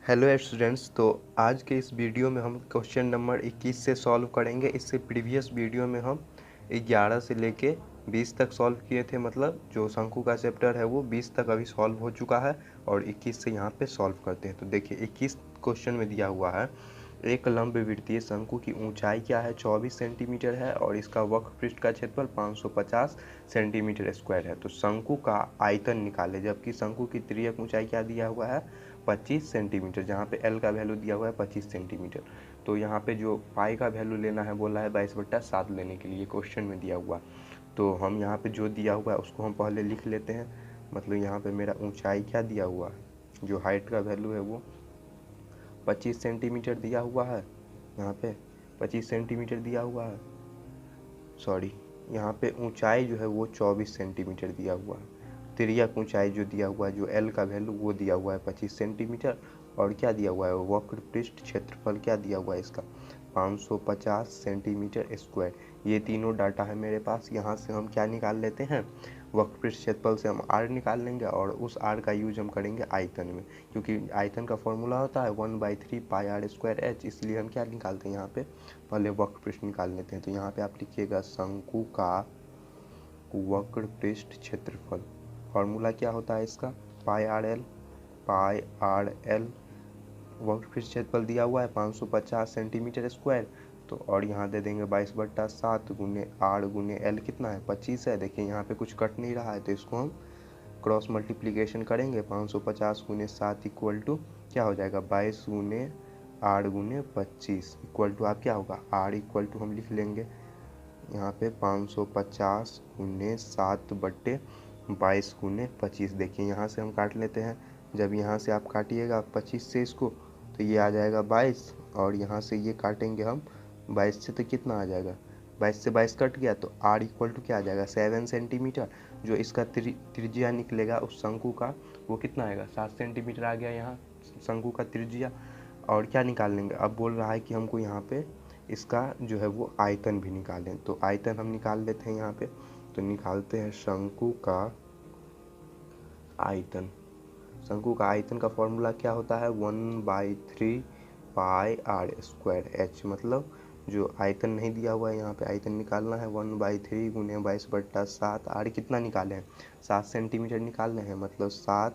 Hello students. तो आज के इस वीडियो में हम क्वेश्चन नंबर 21 से सॉल्व करेंगे। इससे प्रीवियस वीडियो में हम 11 से लेके 20 तक सॉल्व किए थे, मतलब जो शंकु का चैप्टर है वो 20 तक अभी सॉल्व हो चुका है और 21 से यहाँ पे सॉल्व करते हैं। तो देखिए 21 क्वेश्चन में दिया हुआ है, एक लंबवृत्तीय शंकु की ऊंचाई क्या है, 24 सेंटीमीटर है और इसका वक्रपृष्ठ का क्षेत्रफल 550 सेंटीमीटर स्क्वायर है। तो शंकु का आयतन निकाले, जबकि शंकु की तिर्यक ऊंचाई क्या दिया हुआ है, 25 सेंटीमीटर, जहाँ पे एल का वैल्यू दिया हुआ है 25 सेंटीमीटर। तो यहाँ पे जो पाई का वैल्यू लेना है बोला है 22/7 लेने के लिए क्वेश्चन में दिया हुआ। तो हम यहाँ पे जो दिया हुआ है उसको हम पहले लिख लेते हैं। मतलब यहाँ पे मेरा ऊंचाई क्या दिया हुआ है, जो हाइट का वैल्यू है वो 25 सेंटीमीटर दिया हुआ है। यहाँ पे 25 सेंटीमीटर दिया हुआ है, सॉरी यहाँ पे ऊंचाई जो है वो 24 सेंटीमीटर दिया हुआ है। तिर्यक ऊंचाई जो दिया हुआ है, जो एल का वैल्यू वो दिया हुआ है 25 सेंटीमीटर और क्या दिया हुआ है, वक्रपृष्ठ क्षेत्रफल क्या दिया हुआ है इसका 550 सेंटीमीटर स्क्वायर। ये तीनों डाटा है मेरे पास। यहाँ से हम क्या निकाल लेते हैं, वक्रपृष्ठ क्षेत्रफल से हम आर निकाल लेंगे और उस आर का यूज हम करेंगे आयतन में, क्योंकि आयतन का फॉर्मूला होता है 1/3 पाई आर स्क्वायर एच। इसलिए हम क्या निकालते हैं, यहाँ पे पहले वक्रपृष्ठ निकाल लेते हैं। तो यहाँ पे आप लिखिएगा शंकु का वक्रपृष्ठ क्षेत्रफल, फॉर्मूला क्या होता है इसका, पाई आर एल। पाई आर एल वक्रपृष्ठ क्षेत्रफल दिया हुआ है 550 सेंटीमीटर स्क्वायर। तो और यहाँ दे देंगे 22/7 गुने आर गुने एल, कितना है 25 है। देखिए यहाँ पे कुछ कट नहीं रहा है, तो इसको हम क्रॉस मल्टीप्लिकेशन करेंगे। 550 गुने 7 इक्वल टू क्या हो जाएगा, 22 गुने आर गुने 25 इक्वल टू आप क्या होगा, आर इक्वल टू हम लिख लेंगे यहाँ पे 550 गुने 7/22 गुने 25। देखिए यहाँ से हम काट लेते हैं। जब यहाँ से आप काटिएगा 25 से इसको, तो ये आ जाएगा 22 और यहाँ से ये काटेंगे हम 22 से, तो कितना आ जाएगा, 22 से 22 कट गया तो आर इक्वल टू क्या आ जाएगा 7 सेंटीमीटर। जो इसका त्रिज्या निकलेगा उस शंकु का वो कितना आएगा, 7 सेंटीमीटर आ गया यहाँ शंकु का त्रिज्या। और क्या निकाल लेंगे, अब बोल रहा है कि हमको यहाँ पे इसका जो है वो आयतन भी निकालें। तो आयतन हम निकाल लेते हैं यहाँ पे। तो निकालते हैं शंकु का आयतन। शंकु का आयतन का फॉर्मूला क्या होता है, 1/3 पाई आर स्क्वायर एच। मतलब जो आयतन नहीं दिया हुआ है यहाँ पे आयतन निकालना है, 1/3 गुने 22/7। आर कितना निकाले हैं, 7 सेंटीमीटर निकालने हैं, मतलब 7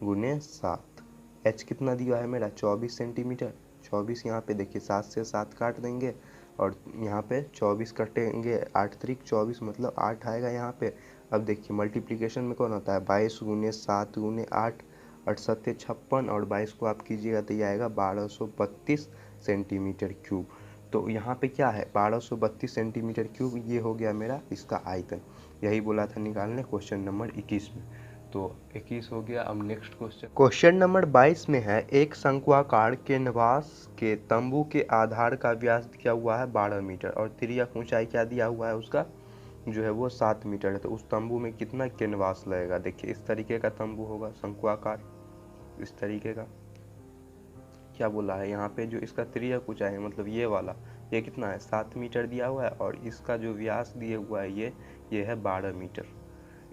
गुने 7। एच कितना दिया है मेरा 24 सेंटीमीटर। 24 यहाँ पे देखिए 7 से 7 काट देंगे और यहाँ पे 24 कटेंगे, 8 त्रिक 24 मतलब 8 आएगा यहाँ पे। अब देखिए मल्टीप्लिकेशन में कौन होता है, 22 गुने 7 गुने 8, 8 सत्ते 56 और 22 को आप कीजिएगा तो ये आएगा 1232 सेंटीमीटर क्यूब। तो यहाँ पे क्या है 1232 सेंटीमीटर क्यूब, ये हो गया मेरा इसका आयतन। यही बोला था निकालने क्वेश्चन नंबर 21 में। तो 21 हो गया। अब नेक्स्ट क्वेश्चन नंबर 22 में है, एक शंक्वाकार कैनवास के तंबू के आधार का व्यास दिया हुआ है 12 मीटर और तिर्यक ऊंचाई क्या दिया हुआ है उसका जो है वो 7 मीटर है। तो उस तंबू में कितना कैनवास लगेगा। देखिए इस तरीके का तंबू होगा शंक्वाकार, इस तरीके का। क्या बोला है यहाँ पे, जो इसका तिर्यक ऊंचाई है मतलब ये वाला, ये कितना है 7 मीटर दिया हुआ है और इसका जो व्यास दिया हुआ है ये है 12 मीटर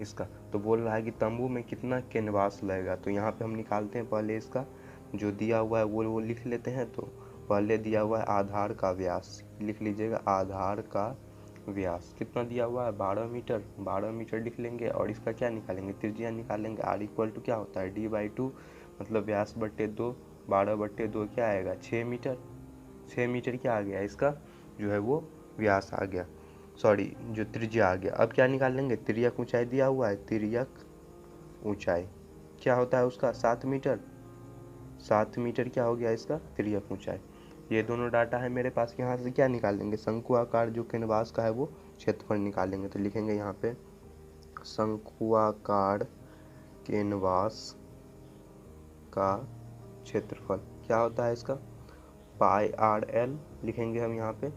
इसका। तो बोल रहा है कि तंबू में कितना कैनवास लगेगा। तो यहाँ पे हम निकालते हैं, पहले इसका जो दिया हुआ है वो लिख लेते हैं। तो पहले दिया हुआ है आधार का व्यास, लिख लीजिएगा आधार का व्यास कितना दिया हुआ है 12 मीटर। 12 मीटर लिख लेंगे और इसका क्या निकालेंगे, त्रिज्या निकालेंगे। आर इक्वल टू क्या होता है d/2, मतलब व्यास बट्टे 2, 12/2 क्या आएगा 6 मीटर। 6 मीटर क्या आ गया इसका जो है वो व्यास आ गया, सॉरी जो त्रिज्या आ गया। अब क्या निकाल लेंगे, तिर्यक ऊंचाई दिया हुआ है, तिर्यक ऊंचाई क्या होता है उसका 7 मीटर। 7 मीटर क्या हो गया इसका तिर्यक ऊंचाई। ये दोनों डाटा है मेरे पास। यहाँ से क्या निकाल लेंगे, शंकु आकार जो कैनवास का है वो क्षेत्रफल निकालेंगे। तो लिखेंगे यहाँ पे शंकुआकार कैनवास का क्षेत्रफल क्या होता है इसका, पाई आर एल लिखेंगे हम यहाँ पे।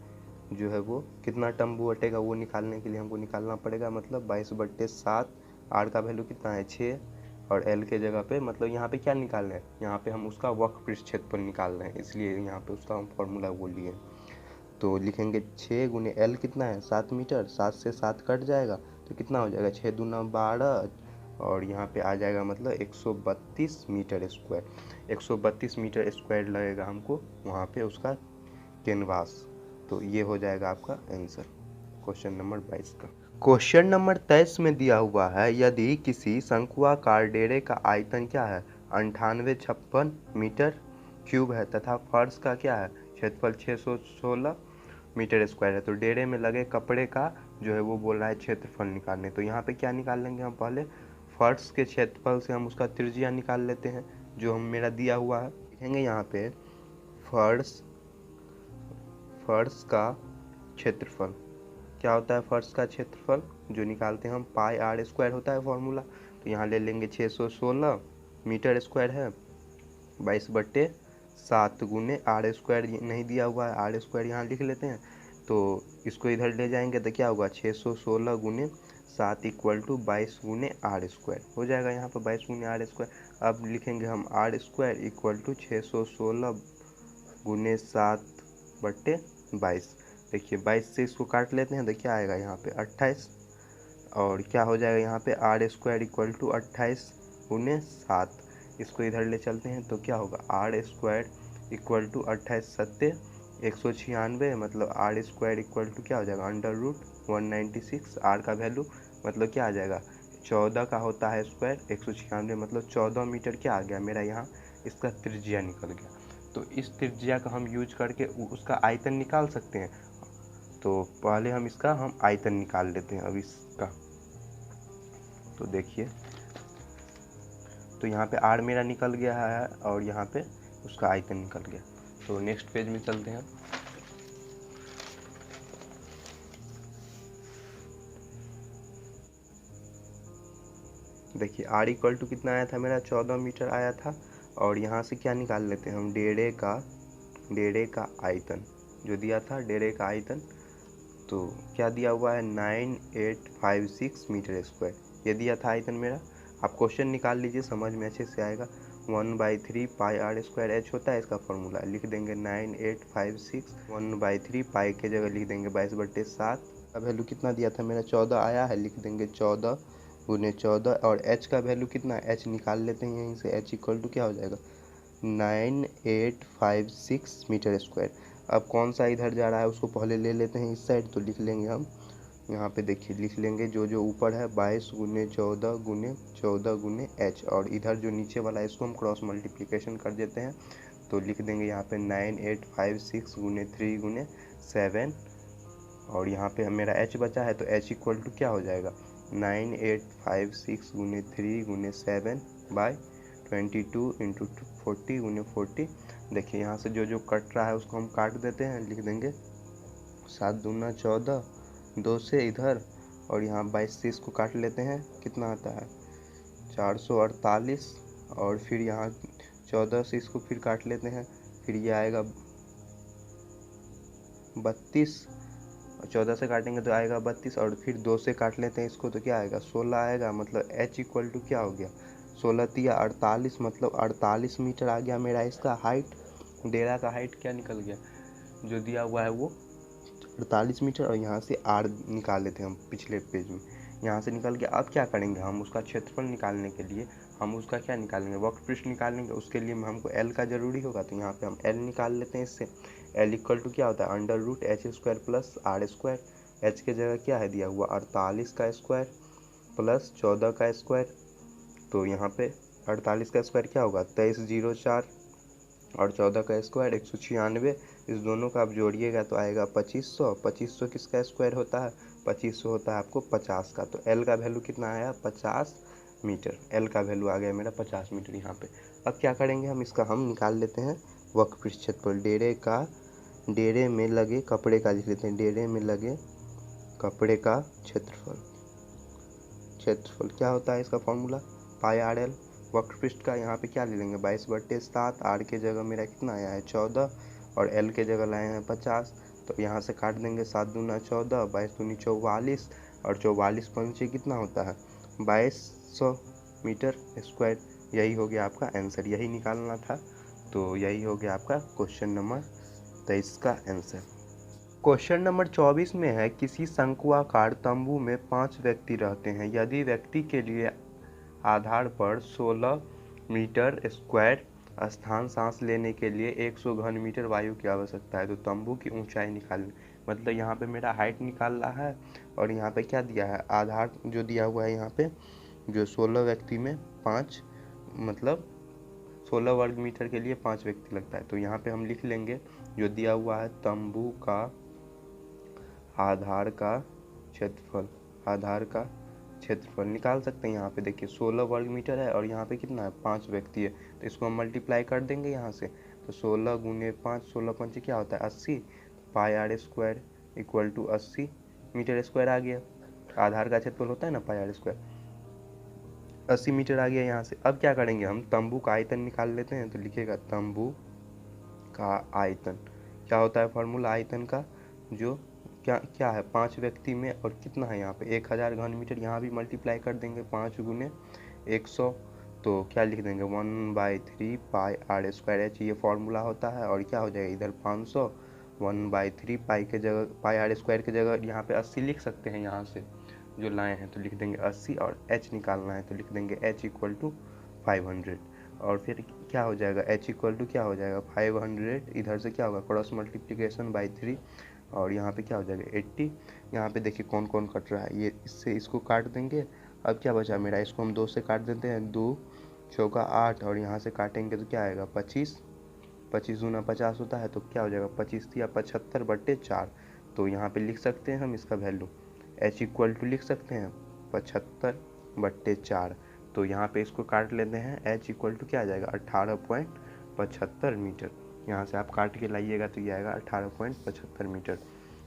जो है वो कितना तंबू हटेगा वो निकालने के लिए हमको निकालना पड़ेगा, मतलब 22/7। आर का वैल्यू कितना है 6 और एल के जगह पे मतलब यहाँ पे क्या निकाल रहे हैं, यहाँ पे हम उसका वक्रपृष्ठ क्षेत्रफल निकाल रहे हैं, इसलिए यहाँ पे उसका हम फॉर्मूला वो लिए। तो लिखेंगे 6 गुने एल कितना है 7 मीटर, 7 से 7 कट जाएगा तो कितना हो जाएगा 6 दूना 12 और यहाँ पे आ जाएगा मतलब 132 मीटर स्क्वायर। 132 मीटर स्क्वायर लगेगा हमको वहाँ पे उसका कैनवास। तो ये हो जाएगा आपका आंसर क्वेश्चन नंबर 22 का। क्वेश्चन नंबर 23 में दिया हुआ है, यदि किसी शंकुआकार डेरे का आयतन क्या है 9856 मीटर क्यूब है तथा फर्श का क्या है क्षेत्रफल 616 मीटर स्क्वायर है, तो डेरे में लगे कपड़े का जो है वो बोल रहा है क्षेत्रफल निकालने। तो यहाँ पे क्या निकाल लेंगे हम, पहले फर्श के क्षेत्रफल से हम उसका त्रिज्या निकाल लेते हैं जो हम मेरा दिया हुआ है। लिखेंगे यहाँ पे फर्श का क्षेत्रफल क्या होता है, फर्श का क्षेत्रफल जो निकालते हैं हम पाई आर स्क्वायर होता है फॉर्मूला। तो यहाँ ले लेंगे 616 मीटर स्क्वायर है 22/7 गुने आर स्क्वायर नहीं दिया हुआ है, आर स्क्वायर यहाँ लिख लेते हैं। तो इसको इधर ले जाएंगे तो क्या होगा 616 गुने 7 इक्वल टू 22 गुने आर स्क्वायर हो जाएगा यहाँ पर 22 गुने आर स्क्वायर। अब लिखेंगे हम आर स्क्वायर इक्वल टू 616 गुने 7/22। देखिए 22 से इसको काट लेते हैं तो क्या आएगा यहाँ पे 28, और क्या हो जाएगा यहाँ पे आर स्क्वायर इक्वल टू 28 गुने 7। इसको इधर ले चलते हैं तो क्या होगा आर स्क्वायर इक्वल टू 28 सत्ते 196, मतलब आर स्क्वायर इक्वल टू क्या हो जाएगा √196। आर का वैल्यू मतलब क्या आ जाएगा 14 का होता है स्क्वायर 196, मतलब 14 मीटर क्या आ गया मेरा यहाँ इसका त्रिज्या निकल गया। तो इस त्रिज्या का हम यूज करके उसका आयतन निकाल सकते हैं। तो पहले हम इसका आयतन निकाल लेते हैं अब इसका। तो देखिए तो यहाँ पे आर मेरा निकल गया है और यहाँ पे उसका आयतन निकल गया। तो नेक्स्ट पेज में चलते हैं। देखिए आर इक्वल टू कितना आया था मेरा 14 मीटर आया था, और यहाँ से क्या निकाल लेते हैं हम डेरे का आयतन जो दिया था डेरे का आयतन। तो क्या दिया हुआ है 9856 मीटर स्क्वायर, ये दिया था आयतन मेरा। आप क्वेश्चन निकाल लीजिए समझ में अच्छे से आएगा। 1/3 पाई आर स्क्वायर एच होता है इसका फॉर्मूला, लिख देंगे 9856 1/3 पाई के जगह लिख देंगे 22/7 का वैल्यू कितना दिया था मेरा 14 आया है, लिख देंगे 14 गुने 14। और एच का वैल्यू कितना है एच निकाल लेते हैं यहीं से, एच इक्वल टू क्या हो जाएगा 9856 मीटर स्क्वायर। अब कौन सा इधर जा रहा है उसको पहले ले लेते हैं इस साइड, तो लिख लेंगे हम यहाँ पे देखिए लिख लेंगे जो ऊपर है 22 गुने 14 गुने 14 गुने एच, और इधर जो नीचे वाला है इसको हम क्रॉस मल्टीप्लिकेशन कर देते हैं। तो लिख देंगे यहाँ पे 9856 गुने 3 गुने 7, और यहाँ पे मेरा एच बचा है तो एच इक्वल टू क्या हो जाएगा 9856 गुने 3 गुने 7/22 इंटू 40 गुने 40। देखिए यहाँ से जो कट रहा है उसको हम काट देते हैं, लिख देंगे 7 दूना 14, 2 से इधर और यहाँ 22 से इसको काट लेते हैं, कितना आता है 448, और फिर यहाँ 14 से इसको फिर काट लेते हैं, फिर ये आएगा 32, 14 से काटेंगे तो आएगा 32, और फिर 2 से काट लेते हैं इसको तो क्या आएगा 16 आएगा। मतलब एच इक्वल टू क्या हो गया 16 तिया 48, मतलब 48 मीटर आ गया मेरा इसका हाइट। डेरा का हाइट क्या निकल गया जो दिया हुआ है वो 48 मीटर, और यहाँ से आर निकाल लेते हैं हम पिछले पेज में, यहाँ से निकल के अब क्या करेंगे हम उसका क्षेत्रफल निकालने के लिए हम उसका क्या निकालेंगे वक्रपृष्ठ निकालेंगे। उसके लिए हमको एल का जरूरी होगा, तो यहाँ पे हम एल निकाल लेते हैं इससे। एल इक्वल टू क्या होता है √h² plus are square. H के जगह क्या है दिया हुआ 48 का स्क्वायर प्लस 14 का स्क्वायर। तो यहाँ पे 48 का स्क्वायर क्या होगा 2304, और 14 का स्क्वायर 196। इस दोनों का आप जोड़िएगा तो आएगा 2500। 2500 किसका स्क्वायर होता है 2500 होता है आपको 50 का। तो एल का वैल्यू कितना आया 50 मीटर, एल का वैल्यू आ गया मेरा 50 मीटर यहाँ पे। अब क्या करेंगे हम इसका निकाल लेते हैं वक्रपृष्ठ क्षेत्रफल। डेरे में लगे कपड़े का लिख लेते हैं, डेरे में लगे कपड़े का क्षेत्रफल क्या होता है इसका फॉर्मूला पाई आर एल। वक्रपृष्ठ का यहाँ पे क्या ले लेंगे 22/7, आर के जगह मेरा कितना आया है 14, और एल के जगह लाए हैं 50। तो यहाँ से काट देंगे 7 दूना 14, 22 दूनी 44, और 44 पंचे कितना होता है 2200 मीटर स्क्वायर। यही हो गया आपका आंसर, यही निकालना था। तो यही हो गया आपका क्वेश्चन नंबर 23 का आंसर। क्वेश्चन नंबर 24 में है किसी शंकुआकार तंबू में 5 व्यक्ति रहते हैं, यदि व्यक्ति के लिए आधार पर 16 मीटर स्क्वायर स्थान सांस लेने के लिए 100 घन मीटर वायु की आवश्यकता है। तो तंबू की ऊंचाई निकालनी, मतलब यहाँ पे मेरा हाइट निकाल रहा है और यहाँ पे क्या दिया है, आधार जो दिया हुआ है यहाँ पे, जो 16 व्यक्ति में 5, मतलब 16 वर्ग मीटर के लिए 5 व्यक्ति लगता है। तो यहाँ पे हम लिख लेंगे जो दिया हुआ है, तंबू का आधार का क्षेत्रफल, आधार का क्षेत्रफल निकाल सकते हैं। यहाँ पे देखिए 16 वर्ग मीटर है और यहाँ पे कितना है, 5 व्यक्ति है, तो इसको हम मल्टीप्लाई कर देंगे यहाँ से। तो 16 गुने 5, 16 पंचे क्या होता है 80, pi r square equal to 80 metre square आ गया। आधार का क्षेत्रफल होता है ना पाई आर स्क्वायर, 80 मीटर आ गया यहाँ से। अब क्या करेंगे हम, तंबू का आयतन निकाल लेते हैं। तो लिखेगा तंबू का आयतन, क्या होता है फॉर्मूला आयतन का, जो क्या है 5 व्यक्ति में और कितना है यहाँ पे 1000 घन मीटर, यहाँ भी मल्टीप्लाई कर देंगे 5 गुने 100, तो क्या लिख देंगे 1/3 पाई आर स्क्वायर एच, ये फॉर्मूला होता है। और क्या हो जाएगा इधर 500, 1/3 पाई के जगह, पाई आर स्क्वायर की जगह यहाँ पे 80 लिख सकते हैं, यहाँ से जो लाए हैं तो लिख देंगे 80, और h निकालना है तो लिख देंगे h इक्वल टू 500। और फिर क्या हो जाएगा, h इक्वल टू क्या हो जाएगा 500, इधर से क्या होगा क्रॉस मल्टीप्लिकेशन बाई 3, और यहाँ पे क्या हो जाएगा 80। यहाँ पे देखिए कौन कौन कट रहा है, ये इससे इसको काट देंगे। अब क्या बचा मेरा, इसको हम 2 से काट देते हैं, 2 चौका 8, और यहाँ से काटेंगे तो क्या आएगा 25, 25 दूना 50 होता है, तो क्या हो जाएगा 25 या 75/4। तो यहाँ पे लिख सकते हैं हम इसका वैल्यू, h इक्वल टू लिख सकते हैं 75/4। तो यहाँ पे इसको काट लेते हैं, h इक्वल टू क्या आ जाएगा 18.75 मीटर। यहाँ से आप काट के लाइएगा तो ये आएगा 18.75 मीटर।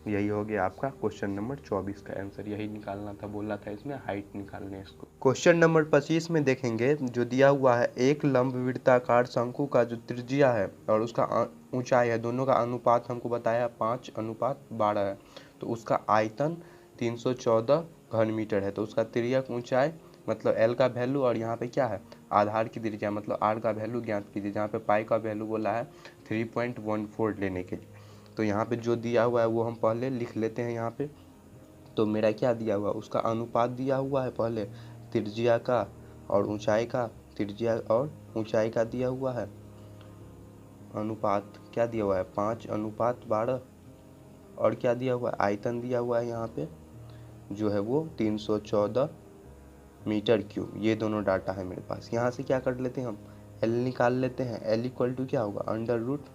यही हो गया आपका क्वेश्चन नंबर 24 का आंसर, यही निकालना था, बोला था इसमें हाइट निकालने इसको। क्वेश्चन नंबर 25 में देखेंगे, जो दिया हुआ है एक लंबवृत्ताकार शंकु का जो त्रिज्या है और उसका ऊंचाई है, दोनों का अनुपात हमको बताया 5:12 है। तो उसका आयतन 314 घन मीटर है। तो उसका तिर्यक ऊंचाई मतलब L का वैल्यू, और यहाँ पे क्या है आधार की त्रिज्या मतलब R का वैल्यू ज्ञात कीजिए, जहाँ पे पाई का वैल्यू बोला है 3.14 लेने के लिए। तो यहाँ पे जो दिया हुआ है वो हम पहले लिख लेते हैं यहाँ पे। तो मेरा क्या दिया हुआ है, उसका अनुपात दिया हुआ है पहले त्रिज्या का और ऊंचाई का, त्रिज्या और ऊंचाई का दिया हुआ है अनुपात, क्या दिया हुआ है 5:12, और क्या दिया हुआ है आयतन दिया हुआ है यहाँ पे जो है वो 314 मीटर क्यूब। ये दोनों डाटा है मेरे पास। यहाँ से क्या कर लेते हैं हम, L निकाल लेते हैं। L इक्वल टू क्या होगा अंडर रूट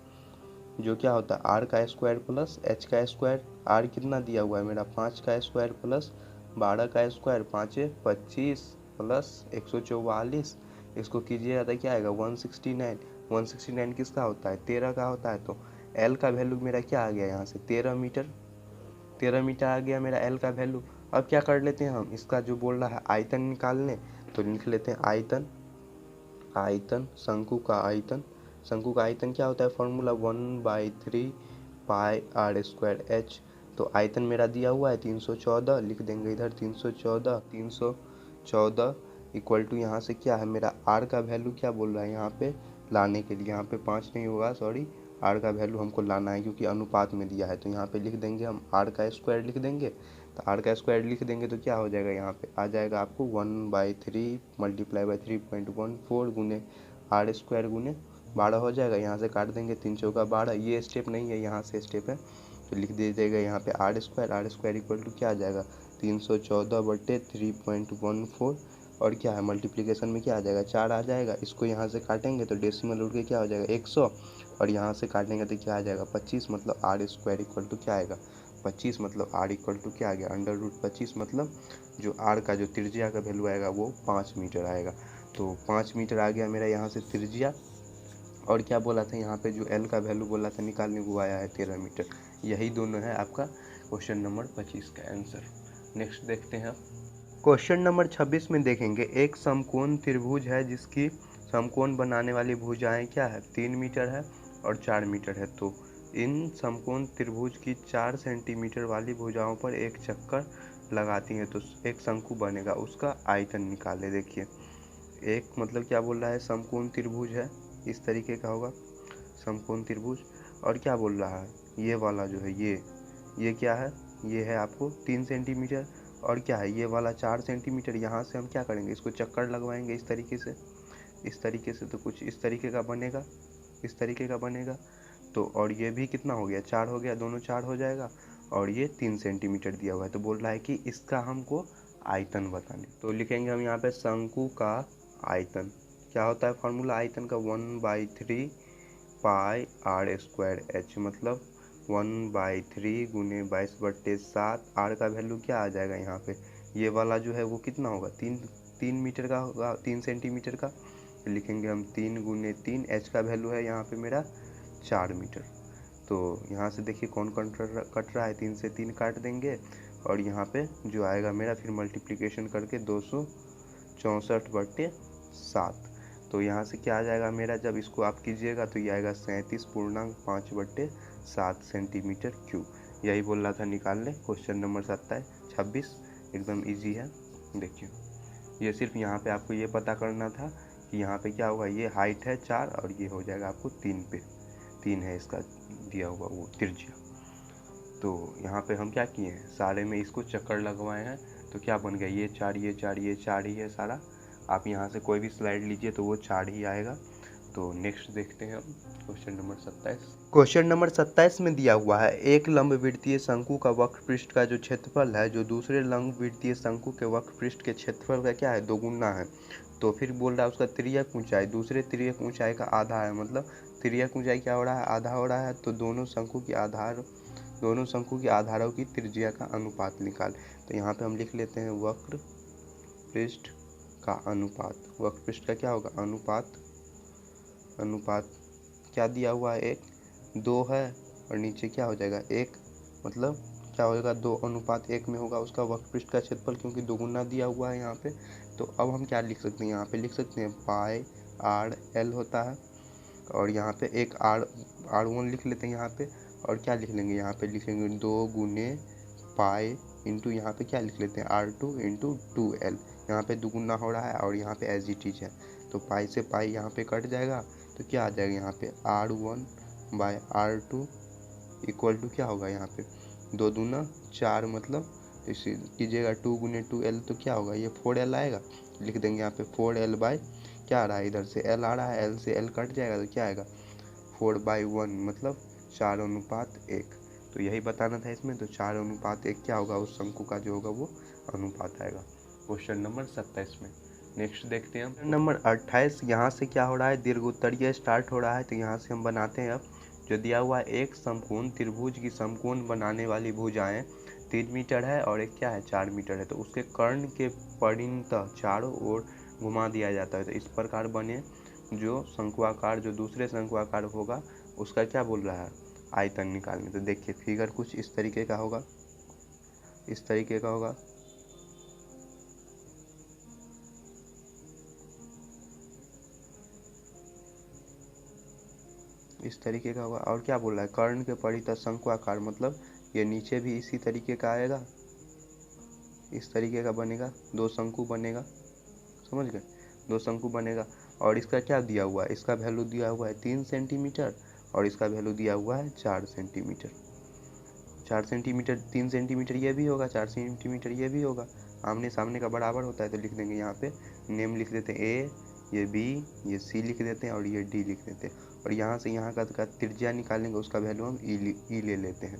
जो क्या होता है R का स्क्वायर प्लस H का स्क्वायर। R कितना दिया हुआ है मेरा 5 का स्क्वायर प्लस 12 का स्क्वायर, 5 25 प्लस 144, इसको कीजिएगा तो क्या आएगा 169। 169 किसका होता है 13 का होता है। तो L का वैल्यू मेरा क्या आ गया यहाँ से 13 मीटर, 13 मीटर आ गया मेरा L का वैल्यू। अब क्या कर लेते हैं हम, इसका जो बोल रहा है आयतन निकालने, तो लिख लेते हैं आयतन, आयतन शंकु का आयतन, शंकु का आयतन क्या होता है formula 1/3 pi r square h. तो आयतन मेरा दिया हुआ है 314, लिख देंगे इधर 314 इक्वल टू यहाँ से क्या है मेरा आर का वैल्यू क्या बोल रहा है यहाँ पे लाने के लिए, यहाँ पे 5 नहीं होगा सॉरी, आर का वैल्यू हमको लाना है क्योंकि अनुपात में दिया है। तो यहाँ पे लिख देंगे हम आर का स्क्वायर लिख देंगे। तो आर का स्क्वायर लिख देंगे तो क्या हो जाएगा यहाँ पे आ जाएगा आपको 1/3 मल्टीप्लाई बाई 3.14 गुने आर स्क्वायर गुने 12 हो जाएगा। यहाँ से काट देंगे 3 चौका 12, ये स्टेप नहीं है यहाँ से स्टेप है, तो लिख दीजिएगा यहाँ पे आर स्क्वायर इक्वल टू क्या आ जाएगा 314/3.14, और क्या है मल्टीप्लिकेशन में क्या आ जाएगा 4 आ जाएगा। इसको यहाँ से काटेंगे तो डेसिमल उठ के क्या हो जाएगा 100, और यहाँ से काटेंगे तो क्या आ जाएगा 25, मतलब आर स्क्वायर इक्वल टू क्या आएगा 25, मतलब आर इक्वल टू क्या आ गया अंडर रूट 25, मतलब जो आर का जो त्रिज्या का वैल्यू आएगा वो 5 मीटर आएगा। तो 5 मीटर आ गया मेरा यहाँ से त्रिज्या, और क्या बोला था यहाँ पे जो L का वैल्यू बोला था निकालने को आया है 13 मीटर। यही दोनों है आपका क्वेश्चन नंबर 25 का आंसर। नेक्स्ट देखते हैं क्वेश्चन नंबर 26 में देखेंगे, एक समकोण त्रिभुज है जिसकी समकोण बनाने वाली भुजाएं क्या है 3 मीटर है और 4 मीटर है। तो इन समकोण त्रिभुज की 4 सेंटीमीटर वाली भुजाओं पर एक चक्कर लगाती हैं तो एक शंकु बनेगा, उसका आयतन निकाले। देखिए एक मतलब क्या बोल रहा है समकोण त्रिभुज है, इस तरीके का होगा समकोण त्रिभुज, और क्या बोल रहा है ये वाला जो है ये क्या है, ये है आपको 3 सेंटीमीटर, और क्या है ये वाला 4 सेंटीमीटर, यहाँ से हम क्या करेंगे, इसको चक्कर लगवाएंगे इस तरीके से, इस तरीके से, तो कुछ इस तरीके का बनेगा, इस तरीके का बनेगा। तो और ये भी कितना हो गया, 4 हो गया, दोनों 4 हो जाएगा। और ये 3 सेंटीमीटर दिया हुआ है, तो बोल रहा है कि इसका हमको आयतन बताने। तो लिखेंगे हम यहाँ पे शंकु का आयतन। क्या होता है फॉर्मूला आयतन का, 1/3 पाई आर स्क्वायर एच, मतलब 1/3 गुने 22/7। आर का वैल्यू क्या आ जाएगा यहाँ पे, ये वाला जो है वो कितना होगा, 3 मीटर का होगा, 3 सेंटीमीटर का। तो लिखेंगे हम 3 गुने 3, एच का वैल्यू है यहाँ पे मेरा 4 मीटर। तो यहाँ से देखिए कौन कट रहा है, 3 से 3 काट देंगे, और यहाँ पे जो आएगा मेरा फिर मल्टीप्लिकेशन करके 264/7। तो यहाँ से क्या आ जाएगा मेरा, जब इसको आप कीजिएगा तो ये आएगा 37.5/7 सेंटीमीटर क्यूब। यही बोल रहा था निकाल ले। क्वेश्चन नंबर 26 एकदम इजी है। देखिए ये सिर्फ यहाँ पे आपको ये पता करना था कि यहाँ पे क्या होगा, ये हाइट है 4 और ये हो जाएगा आपको 3 पे, 3 है इसका दिया हुआ वो त्रिज्या। तो यहाँ पे हम क्या किए हैं, सारे में इसको चक्कर लगवाए हैं। तो क्या बन गया, ये 4 ये 4 ये 4 ही है सारा। आप यहाँ से कोई भी स्लाइड लीजिए तो वो 4 ही आएगा। तो नेक्स्ट देखते हैं हम क्वेश्चन नंबर 27। क्वेश्चन नंबर 27 में दिया हुआ है, एक लंबवृत्तीय शंकु का वक्र पृष्ठ का जो क्षेत्रफल है जो दूसरे लंबवृत्तीय शंकु के वक्र पृष्ठ के क्षेत्रफल का क्या है, दोगुना है। तो फिर बोल रहा है उसका तिर्यक ऊंचाई दूसरे तिर्यक ऊंचाई का आधा है, मतलब तिर्यक ऊंचाई क्या हो रहा है, आधा हो रहा है। तो दोनों शंकु के आधारों की त्रिज्या का अनुपात निकाल। तो यहाँ पे हम लिख लेते हैं वक्र पृष्ठ का अनुपात। वक्र पृष्ठ का क्या होगा, अनुपात क्या दिया हुआ है, 1:2 है, और नीचे क्या हो जाएगा 1, मतलब क्या हो जाएगा 2:1 में होगा उसका वक्र पृष्ठ का क्षेत्रफल, क्योंकि दोगुना दिया हुआ है यहाँ पे। तो अब हम क्या लिख सकते हैं, यहाँ पे लिख सकते हैं पाई आर एल होता है, और यहाँ पे एक R1 लिख लेते हैं यहाँ पे। और क्या लिख लेंगे, यहाँ पे लिखेंगे 2 गुने पाई इंटू यहाँ पे क्या लिख लेते हैं R2 इंटू 2L। यहाँ पे दुगुना हो रहा है और यहाँ पे एज इट इज है, तो पाई से पाई यहाँ पे कट जाएगा। तो क्या आ जाएगा यहाँ पे R1/R2 इक्वल टू क्या होगा, यहाँ पे 2 दूना 4, मतलब इसे कीजिएगा 2 गुने 2L, तो क्या होगा ये 4L आएगा। लिख देंगे यहाँ पे 4L बाई क्या आ रहा है, इधर से L आ रहा है, L से L कट जाएगा तो क्या आएगा 4/1, मतलब 4:1। तो यही बताना था इसमें। तो 4:1 क्या होगा, उस शंकु का जो होगा वो अनुपात आएगा क्वेश्चन नंबर 27 में। नेक्स्ट देखते हैं हम नंबर 28। यहाँ से क्या हो रहा है, दीर्घोत्तरीय स्टार्ट हो रहा है। तो यहाँ से हम बनाते हैं अब, जो दिया हुआ है एक समकोण त्रिभुज की समकोण बनाने वाली भुजाएं 3 मीटर है और एक क्या है 4 मीटर है। तो उसके कर्ण के परिणतः चारों ओर घुमा दिया जाता है। तो इस प्रकार बने जो शंकुआकार, जो दूसरे शंकुआकार होगा उसका क्या बोल रहा है, आयतन निकालने। तो देखिए फिगर कुछ इस तरीके का होगा, इस तरीके का होगा। इस तरीके का होगा। और क्या बोल रहा है, कर्ण के परितः शंकुआकार, मतलब ये नीचे भी इसी तरीके का आएगा, इस तरीके का बनेगा, 2 शंकु बनेगा, समझ गए, 2 शंकु बनेगा। और इसका क्या दिया हुआ है, इसका वैल्यू दिया हुआ है 3 सेंटीमीटर और इसका वैल्यू दिया हुआ है 4 सेंटीमीटर। 4 सेंटीमीटर 3 सेंटीमीटर ये भी होगा, 4 सेंटीमीटर ये भी होगा, आमने सामने का बराबर होता है। तो लिख देंगे यहाँ पे नेम लिख देते हैं ए, ये बी, ये सी लिख देते हैं और ये डी लिख देते हैं। और यहाँ से यहाँ का त्रिज्या निकालेंगे, उसका वैल्यू हम ई ले लेते हैं।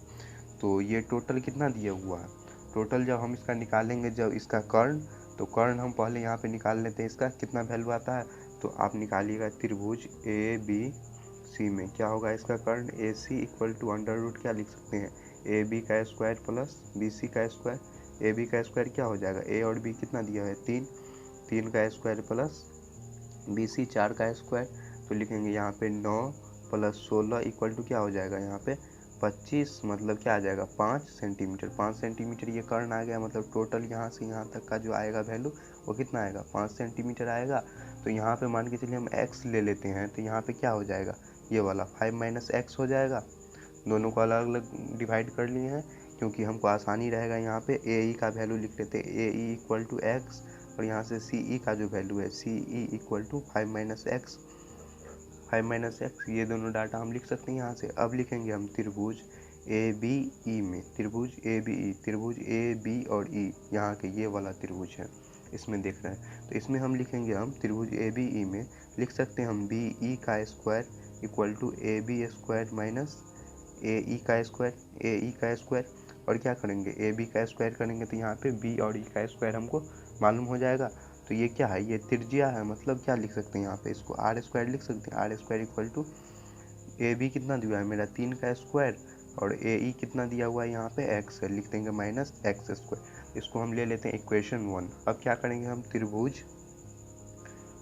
तो ये टोटल कितना दिया हुआ है, टोटल जब हम इसका निकालेंगे, जब इसका कर्ण, तो कर्ण हम पहले यहाँ पे निकाल लेते हैं, इसका कितना वैल्यू आता है। तो आप निकालिएगा त्रिभुज ए बी सी में क्या होगा इसका कर्ण, ए सी इक्वल टू अंडर रूट क्या लिख सकते हैं, ए बी का स्क्वायर प्लस बी सी का स्क्वायर। ए बी का स्क्वायर क्या हो जाएगा, ए और बी कितना दिया है 3, 3 का स्क्वायर प्लस बी सी 4 का स्क्वायर। तो लिखेंगे यहाँ पे 9 + 16 इक्वल टू क्या हो जाएगा यहाँ पे 25, मतलब क्या आ जाएगा 5 सेंटीमीटर। 5 सेंटीमीटर ये कर्ण आ गया, मतलब टोटल यहाँ से यहाँ तक का जो आएगा वैल्यू वो कितना आएगा 5 सेंटीमीटर आएगा। तो यहाँ पे मान के चलिए हम x ले लेते हैं, तो यहाँ पे क्या हो जाएगा ये वाला 5 - x हो जाएगा। दोनों को अलग अलग डिवाइड कर लिए हैं क्योंकि हमको आसानी रहेगा। यहाँ पे ए ई का वैल्यू लिख लेते हैं, ए ई इक्वल टू एक्स, और यहाँ से सी ई का जो वैल्यू है सी E equal to 5 - x, 5 - x, ये दोनों डाटा हम लिख सकते हैं यहाँ से। अब लिखेंगे हम त्रिभुज ए बी ई में, त्रिभुज ए बी ई, त्रिभुज ए बी और ई यहाँ के ये वाला त्रिभुज है, इसमें देख रहे हैं। तो इसमें हम लिखेंगे, हम त्रिभुज ए बी ई में लिख सकते हैं हम बी ई का square equal to A B square minus A E का स्क्वायर, ए ई का स्क्वायर। और क्या करेंगे, ए बी का स्क्वायर करेंगे तो यहाँ पे बी और ई का स्क्वायर हमको मालूम हो जाएगा। तो ये क्या है, ये त्रिज्या है, मतलब क्या लिख सकते हैं यहाँ पे, इसको आर स्क्वायर लिख सकते हैं। R square equal to A b कितना दिया है मेरा 3 का स्क्वायर और ए ई कितना दिया हुआ है यहाँ पे एक्स है, लिख देंगे माइनस एक्स स्क्वायर। इसको हम ले लेते हैं इक्वेशन 1। अब क्या करेंगे हम, त्रिभुज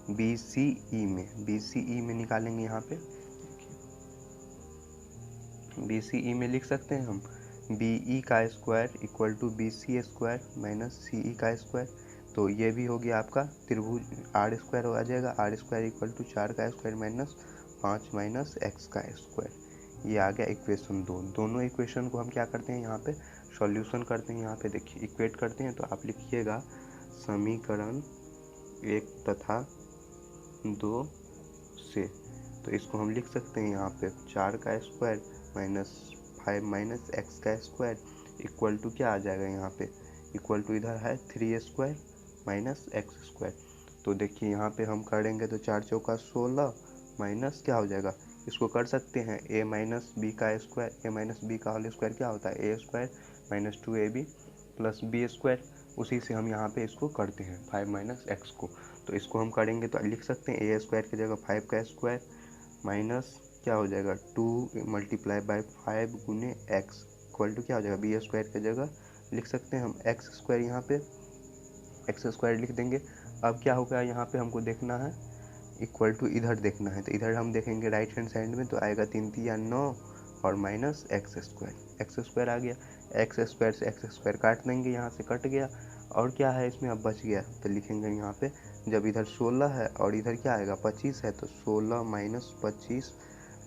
बी सी ई में, बी सी ई में निकालेंगे। यहाँ पे बी सी ई में लिख सकते हैं हम बी ई का square equal to B C square minus C E का स्क्वायर। तो ये भी हो गया आपका त्रिभुज, आर स्क्वायर आ जाएगा, आर स्क्वायर इक्वल टू 4 का स्क्वायर माइनस 5 माइनस एक्स का स्क्वायर। ये आ गया इक्वेशन 2। दोनों इक्वेशन को हम क्या करते हैं, यहाँ पे सॉल्यूशन करते हैं। यहाँ पे देखिए इक्वेट करते हैं, तो आप लिखिएगा समीकरण 1 तथा 2 से। तो इसको हम लिख सकते हैं यहाँ पे 4 का स्क्वायर माइनस 5 माइनस एक्स का स्क्वायर इक्वल टू क्या आ जाएगा यहाँ पे, इक्वल टू इधर है 3 स्क्वायर माइनस एक्स स्क्वायर। तो देखिए यहाँ पे हम करेंगे तो 4 चौका 16 माइनस क्या हो जाएगा, इसको कर सकते हैं ए माइनस बी का स्क्वायर, ए माइनस बी का होल स्क्वायर क्या होता है A square minus 2ab plus B square. उसी से हम यहाँ पे इसको करते हैं 5 माइनस एक्स को। तो इसको हम करेंगे तो लिख सकते हैं ए स्क्वायर की जगह 5 का स्क्वायर माइनस क्या हो जाएगा 2 मल्टीप्लाई बाय 5 गुने एक्स इक्वल टू क्या हो जाएगा बी स्क्वायर की जगह लिख सकते हैं हम एक्स स्क्वायर, यहाँ पे एक्स स्क्वायर लिख देंगे। अब क्या होगा यहाँ पे हमको देखना है इक्वल टू इधर देखना है, तो इधर हम देखेंगे राइट हैंड साइड में, तो आएगा 3 3 9 और माइनस एक्स स्क्वायर आ गया। एक्स स्क्वायर से एक्स स्क्वायर काट देंगे, यहाँ से कट गया। और क्या है इसमें अब बच गया, तो लिखेंगे यहाँ पे जब इधर 16 है और इधर क्या आएगा 25 है, तो 16 माइनस 25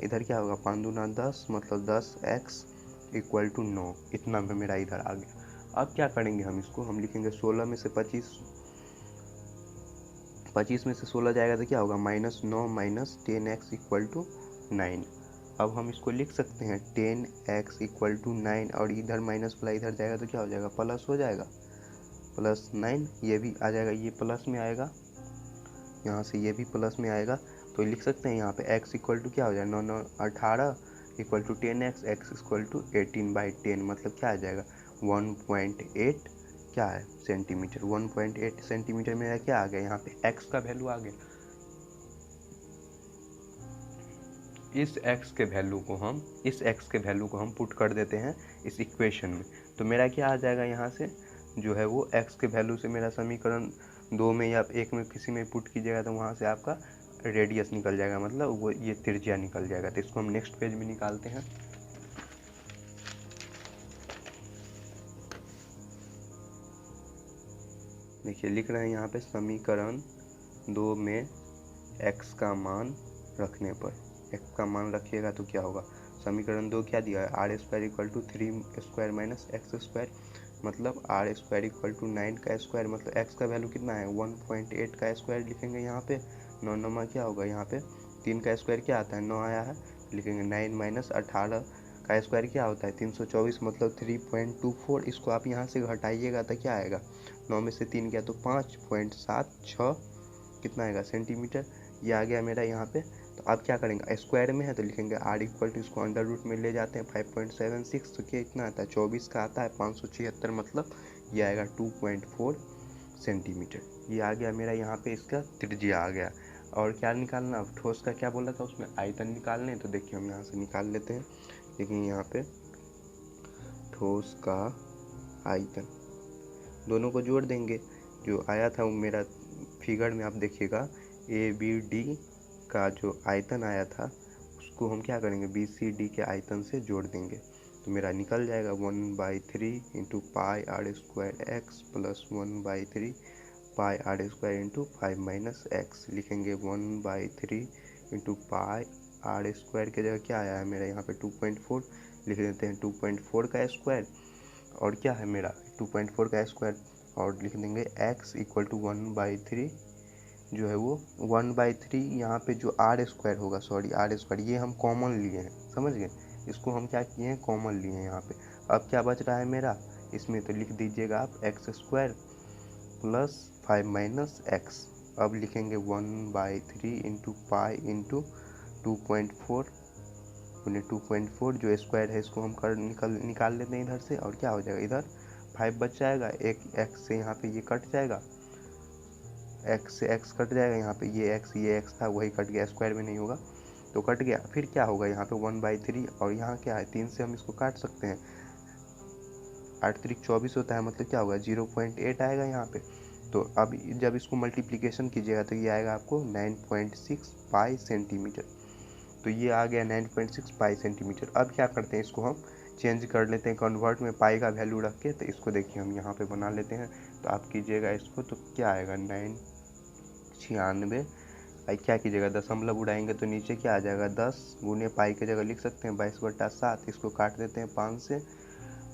इधर क्या होगा 5 दूना 10 मतलब 10x इक्वल टू 9। इतना में मेरा इधर आ गया। अब क्या करेंगे हम इसको, हम लिखेंगे 16 में से 25 में से 16 जाएगा तो क्या होगा minus 9 minus 10x equal to 9। अब हम इसको लिख सकते हैं 10x इक्वल टू 9 और इधर माइनस वाला इधर जाएगा तो क्या हो जाएगा प्लस हो जाएगा, प्लस 9 ये भी आ जाएगा, ये प्लस में आएगा, यहाँ से ये भी प्लस में आएगा। तो लिख सकते हैं यहाँ पे x इक्वल टू क्या हो जाएगा 9 9 18 equal to 10x, x equal to 18/10 मतलब क्या आ जाएगा 1.8 क्या है सेंटीमीटर। 1.8 सेंटीमीटर मेरा क्या आ गया, यहाँ पे x का वैल्यू आ गया। इस x के वैल्यू को हम पुट कर देते हैं इस इक्वेशन में, तो मेरा क्या आ जाएगा यहाँ से जो है वो x के वैल्यू से मेरा समीकरण 2 में या 1 में किसी में पुट कीजिएगा तो वहाँ से आपका रेडियस निकल जाएगा, मतलब वो ये त्रिज्या निकल जाएगा। तो इसको हम नेक्स्ट पेज में निकालते हैं। देखिए लिख रहे हैं यहाँ पे समीकरण 2 में x का मान रखने पर, x का मान रखिएगा तो क्या होगा, समीकरण 2 क्या दिया है r square equal to 3 square minus x square मतलब आर स्क्वायर इक्वल टू 9 का स्क्वायर मतलब x का वैल्यू कितना है 1.8 का स्क्वायर लिखेंगे यहाँ पे। 9 9 क्या होगा, यहाँ पे 3 का स्क्वायर क्या आता है 9 आया है, लिखेंगे 9 माइनस 18 का स्क्वायर क्या होता है 324 मतलब 3.24। इसको आप यहाँ से घटाइएगा तो क्या आएगा 9 में से 3 गया तो 5.76 कितना आएगा सेंटीमीटर, ये आ गया मेरा यहाँ पे। तो आप क्या करेंगे स्क्वायर में है तो लिखेंगे आर इक्वल टू इसको अंडर रूट में ले जाते हैं 5.76 तो क्या इतना आता है 24 का आता है 576 मतलब ये आएगा 2.4 सेंटीमीटर। ये आ गया मेरा यहाँ पे इसका त्रिज्या आ गया। और क्या निकालना, अब ठोस का क्या बोला था उसमें आयतन निकालने, तो देखिए हम यहाँ से निकाल लेते हैं। देखिए यहाँ पे ठोस का आयतन दोनों को जोड़ देंगे, जो आया था वो मेरा फिगर में आप देखिएगा ABD का जो आयतन आया था उसको हम क्या करेंगे BCD के आयतन से जोड़ देंगे, तो मेरा निकल जाएगा 1/3 into pi r square x plus 1/3 pi r square into 5 minus x. लिखेंगे 1/3 इंटू पाई आर स्क्वायर की जगह क्या आया है मेरा यहाँ पे 2.4 लिख देते हैं 2.4 का स्क्वायर और क्या है मेरा 2.4 का स्क्वायर और लिख देंगे x इक्वल टू 1/3 जो है वो 1/3 यहाँ पे जो आर स्क्वायर होगा, सॉरी आर स्क्वायर ये हम कॉमन लिए हैं समझ गए, इसको हम क्या किए हैं, कॉमन लिए हैं यहाँ पे। अब क्या बच रहा है मेरा इसमें, तो लिख दीजिएगा आप x² प्लस 5 माइनस एक्स। अब लिखेंगे 1/3 इंटू पाई इंटू 2.4 गुने 2.4, जो स्क्वायर है इसको हम निकाल लेते हैं इधर से, और क्या हो जाएगा, इधर 5 बच जाएगा, एक एक्स से यहाँ पे ये कट जाएगा, एक्स से एक्स कट जाएगा, यहाँ पे ये एक्स था वही कट गया, स्क्वायर में नहीं होगा तो कट गया। फिर क्या होगा, यहाँ पे 1/3 और यहाँ क्या है 3 से हम इसको काट सकते हैं, 8 3 24 होता है, मतलब क्या होगा 0.8 आएगा यहाँ पे। तो अब जब इसको मल्टीप्लिकेशन कीजिएगा तो ये आएगा आपको 9.6 पाई सेंटीमीटर। तो ये आ गया 9.6 पाई सेंटीमीटर। अब क्या करते हैं, इसको हम चेंज कर लेते हैं कन्वर्ट में, पाई का वैल्यू रख के। तो इसको देखिए हम यहाँ पे बना लेते हैं, तो आप कीजिएगा इसको, तो क्या आएगा 996। क्या कीजिएगा, दशमलव उड़ाएंगे तो नीचे क्या आ जाएगा 10 गुने पाई की जगह लिख सकते हैं 22/7। इसको काट देते हैं 5 से,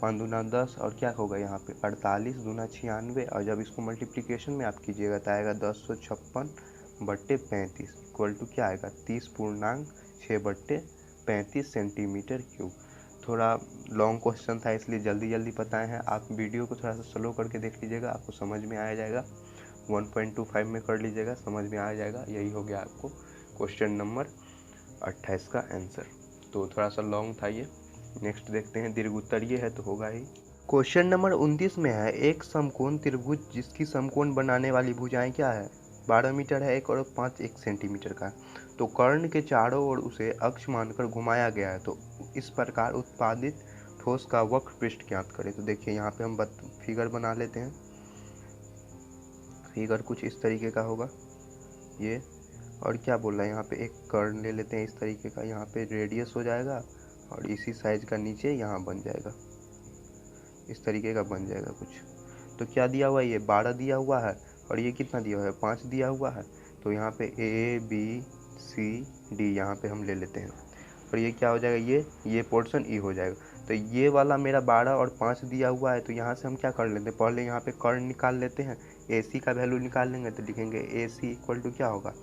5 दूना 10 और क्या होगा यहाँ पे 48 दूना 96। और जब इसको मल्टीप्लिकेशन में आप कीजिएगा तो आएगा 1056/35 इक्वल टू क्या आएगा 30.6/35 सेंटीमीटर क्यूब। थोड़ा लॉन्ग क्वेश्चन था इसलिए जल्दी जल्दी बताए हैं, आप वीडियो को थोड़ा सा स्लो करके देख लीजिएगा, आपको समझ में आ जाएगा। 1.25 में कर लीजिएगा, समझ में आ जाएगा। यही हो गया आपको क्वेश्चन नंबर 28 का आंसर। तो थोड़ा सा लॉन्ग था ये। नेक्स्ट देखते हैं, दीर्घ उत्तर ये है तो होगा ही। क्वेश्चन नंबर 29 में है, एक समकोण त्रिभुज जिसकी समकोण बनाने वाली भुजाएं क्या है, 12 मीटर है एक और 5 1 सेंटीमीटर का। तो कर्ण के चारों ओर उसे अक्ष मानकर घुमाया गया है, तो इस प्रकार उत्पादित ठोस का वक्र पृष्ठ ज्ञात करें। तो देखिए यहाँ पे हम फिगर बना लेते हैं। फिगर कुछ इस तरीके का होगा ये, और क्या बोल रहा है यहाँ पे एक कर्ण ले लेते हैं इस तरीके का, यहाँ पे रेडियस हो जाएगा और इसी साइज का नीचे यहाँ बन जाएगा, इस तरीके का बन जाएगा कुछ। तो क्या दिया हुआ है, ये 12 दिया हुआ है और ये कितना दिया हुआ है 5 दिया हुआ है। तो यहाँ पे ABCD यहाँ पे हम ले लेते हैं, और ये क्या हो जाएगा, ये पोर्शन ई हो जाएगा। तो ये वाला मेरा 12 और 5 दिया हुआ है, तो यहाँ से हम क्या कर लेते हैं, पहले यहाँ पे कर्ण निकाल लेते हैं, AC का वैल्यू निकाल लेंगे। तो लिखेंगे AC इक्वल टू क्या होगा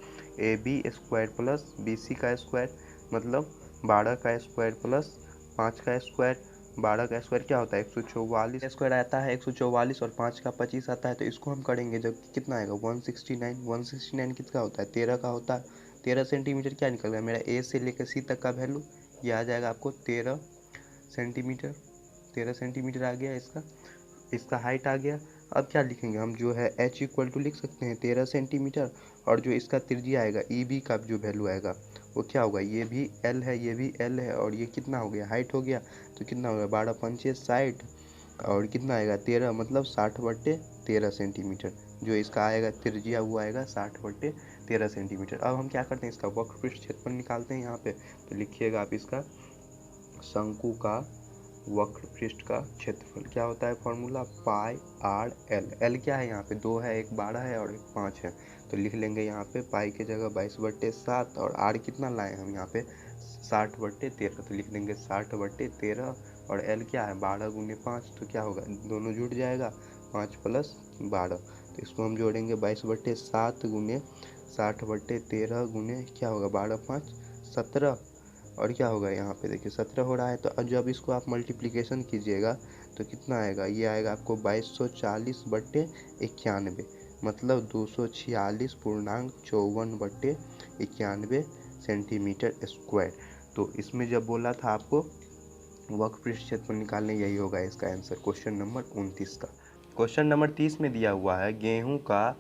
AB² प्लस BC का स्क्वायर, मतलब 12 का स्क्वायर प्लस 5 का स्क्वायर। 12 का स्क्वायर क्या होता है 144 स्क्वायर आता है, 144 और 5 का 25 आता है। तो इसको हम करेंगे जब कितना आएगा 169। 169 कितना होता है 13 का होता है। 13 सेंटीमीटर क्या निकल गया मेरा, A से लेकर C तक का वैल्यू, ये आ जाएगा आपको 13 सेंटीमीटर। 13 सेंटीमीटर आ गया इसका हाइट आ गया। अब क्या लिखेंगे हम, जो है H इक्वल टू लिख सकते हैं 13 सेंटीमीटर, और जो इसका त्रिज्या आएगा EB का जो वैल्यू आएगा वो क्या होगा, ये भी L है ये भी L है, और ये कितना हो गया हाइट हो गया। तो कितना होगा 12 पंचे 60, और कितना आएगा 13, मतलब 60/13 सेंटीमीटर। जो इसका आएगा त्रिज्या वो आएगा 60/13 सेंटीमीटर। अब हम क्या करते हैं, इसका वक्र पृष्ठ क्षेत्रफल निकालते हैं यहाँ पे। तो लिखिएगा आप इसका शंकु का वक्र पृष्ठ का क्षेत्रफल क्या होता है, फॉर्मूला πr/l। L क्या है यहाँ पे 2 है, एक 12 है और एक 5 है। तो लिख लेंगे यहाँ पे पाई के जगह 22/7, और r कितना लाए हम यहाँ पे 60/13। तो लिख देंगे 60/13, और L क्या है 12 गुने 5, तो क्या होगा दोनों जुड़ जाएगा 5 + 12। तो इसको हम जोड़ेंगे 22/7 गुने 60/13 गुने क्या होगा 12 5 17, और क्या होगा यहाँ पे देखिए 17 हो रहा है। तो जब इसको आप मल्टीप्लिकेशन कीजिएगा तो कितना आएगा, ये आएगा आपको 2240/91, मतलब 246.54/91 सेंटीमीटर स्क्वायर। तो इसमें जब बोला था आपको वक्र पृष्ठ क्षेत्रफल निकालने, यही होगा इसका आंसर क्वेश्चन नंबर 29 का। क्वेश्चन नंबर 30 में दिया हुआ है, गेहूं का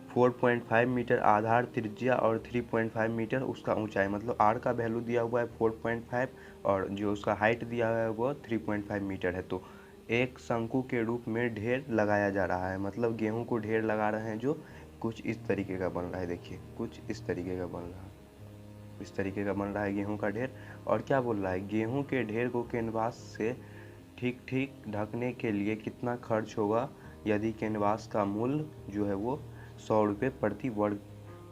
4.5 मीटर आधार त्रिज्या और 3.5 मीटर उसका ऊंचाई, मतलब r का वैल्यू दिया हुआ है 4.5 और जो उसका हाइट दिया हुआ है वो 3.5 मीटर है। तो एक शंकु के रूप में ढेर लगाया जा रहा है, मतलब गेहूं को ढेर लगा रहे हैं, जो कुछ इस तरीके का बन रहा है। देखिए कुछ इस तरीके का बन रहा है, इस तरीके का बन रहा है गेहूं का ढेर। और क्या बोल रहा है, गेहूं के ढेर को कैनवास से ठीक ठीक ढकने के लिए कितना खर्च होगा यदि कैनवास का मूल्य जो है वो 100 रुपये प्रति वर्ग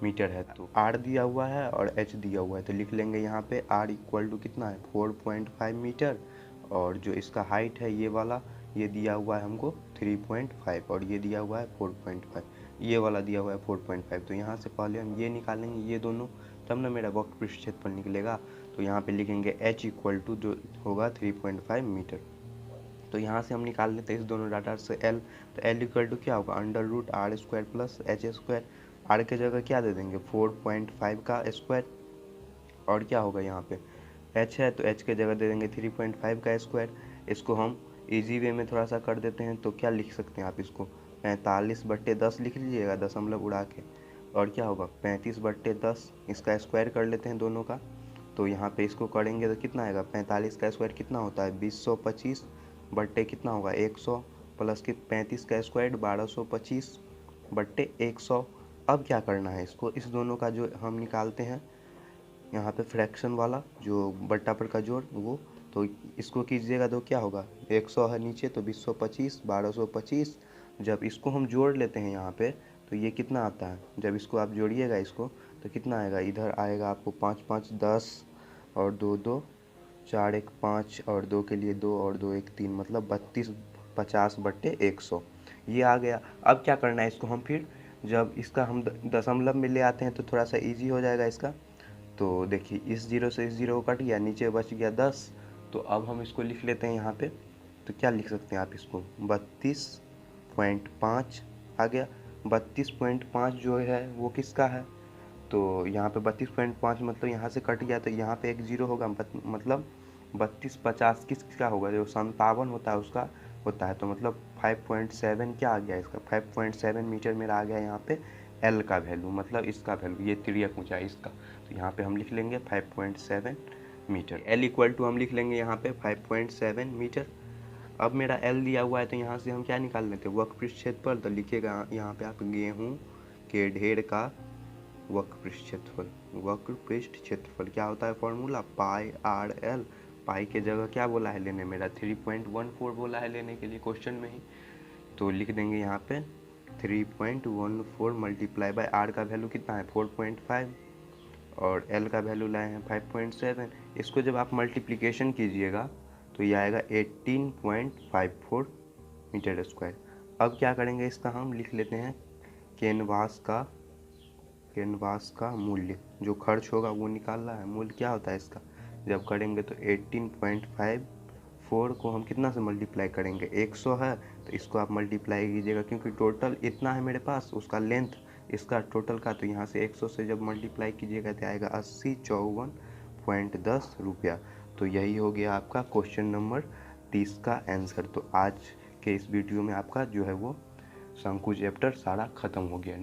मीटर है। तो R दिया हुआ है और H दिया हुआ है, तो लिख लेंगे यहाँ पे R इक्वल टू कितना है 4.5 मीटर, और जो इसका हाइट है ये वाला ये दिया हुआ है हमको 3.5, और ये दिया हुआ है 4.5, ये वाला दिया हुआ है 4.5। तो यहाँ से पहले हम ये निकालेंगे ये दोनों, तब ना मेरा वक्र पृष्ठ क्षेत्रफल निकलेगा। तो यहाँ पे लिखेंगे h इक्वल टू जो होगा 3.5 मीटर। तो यहाँ से हम निकाल लेते हैं इस दोनों डाटा से l, तो l इक्वल टू क्या होगा under root r square plus h square. R के जगह क्या दे देंगे 4.5 का स्क्वायर, और क्या होगा यहाँ पे h है तो h के जगह दे देंगे 3.5 का स्क्वायर। इसको हम इजी वे में थोड़ा सा कर देते हैं, तो क्या लिख सकते हैं आप इसको 45/10 लिख लीजिएगा दशमलव उड़ा के, और क्या होगा 35/10, इसका स्क्वायर कर लेते हैं दोनों का। तो यहाँ पे इसको करेंगे तो कितना आएगा 45 का स्क्वायर कितना होता है 2025 बट्टे कितना होगा 100 प्लस कि 35 का स्क्वायर 1225 बट्टे 100। अब क्या करना है इसको, इस दोनों का जो हम निकालते हैं यहाँ पे फ्रैक्शन वाला जो बट्टा पर का जोड़ वो, तो इसको कीजिएगा तो क्या होगा 100 है नीचे तो 2025 1225। जब इसको हम जोड़ लेते हैं यहाँ पे तो ये कितना आता है, जब इसको आप जोड़िएगा इसको तो कितना आएगा, इधर आएगा आपको 5 5 10 और 2 2 4 1 5 और 2 के लिए 2 और 2 1 3, मतलब 3250/100 ये आ गया। अब क्या करना है इसको हम फिर जब इसका हम दशमलव में ले आते हैं तो थोड़ा सा इजी हो जाएगा इसका। तो देखिए इस जीरो से इस जीरो को कट गया, नीचे बच गया 10। तो अब हम इसको लिख लेते हैं यहाँ पे, तो क्या लिख सकते हैं आप इसको 32.5 आ गया। 32.5 जो है वो किसका है, तो यहाँ पे 32.5 मतलब यहाँ से कट गया तो यहाँ पे एक जीरो होगा, मतलब 3250 किसका होगा, जो 57 होता है उसका होता है। तो मतलब 5.7 क्या आ गया इसका 5.7 मीटर मेरा आ गया यहाँ पे एल का वैल्यू, मतलब इसका वैल्यू ये तिर्यक ऊंचाई इसका। तो यहाँ पे हम लिख लेंगे 5.7 मीटर। एल इक्वल टू हम लिख लेंगे यहाँ पे 5.7 मीटर। अब मेरा एल दिया हुआ है तो यहाँ से हम क्या निकाल लेते हैं वक्रपृष्ठ क्षेत्रफल। तो लिखिएगा यहाँ पे आप गेहूँ के ढेर का वक्रपृष्ठ क्षेत्रफल। वक्रपृष्ठ क्षेत्रफल क्या होता है फॉर्मूला पाई आर एल। पाई के जगह क्या बोला है लेने, मेरा 3.14 बोला है लेने के लिए क्वेश्चन में ही। तो लिख देंगे यहाँ पे 3.14 मल्टीप्लाई बाय आर का वैल्यू कितना है 4.5 और एल का वैल्यू लाए हैं 5.7। इसको जब आप मल्टीप्लिकेशन कीजिएगा तो ये आएगा 18.54 मीटर स्क्वायर। अब क्या करेंगे इसका हम लिख लेते हैं कैनवास का मूल्य जो खर्च होगा वो निकालना है। मूल्य क्या होता है इसका, जब करेंगे तो 18.54 को हम कितना से मल्टीप्लाई करेंगे 100 है तो इसको आप मल्टीप्लाई कीजिएगा, क्योंकि टोटल इतना है मेरे पास उसका लेंथ इसका टोटल का। तो यहाँ से 100 से जब मल्टीप्लाई कीजिएगा तो आएगा 8054.10 रुपया। तो यही हो गया आपका क्वेश्चन नंबर 30 का आंसर। तो आज के इस वीडियो में आपका जो है वो शंकु चैप्टर सारा खत्म हो गया।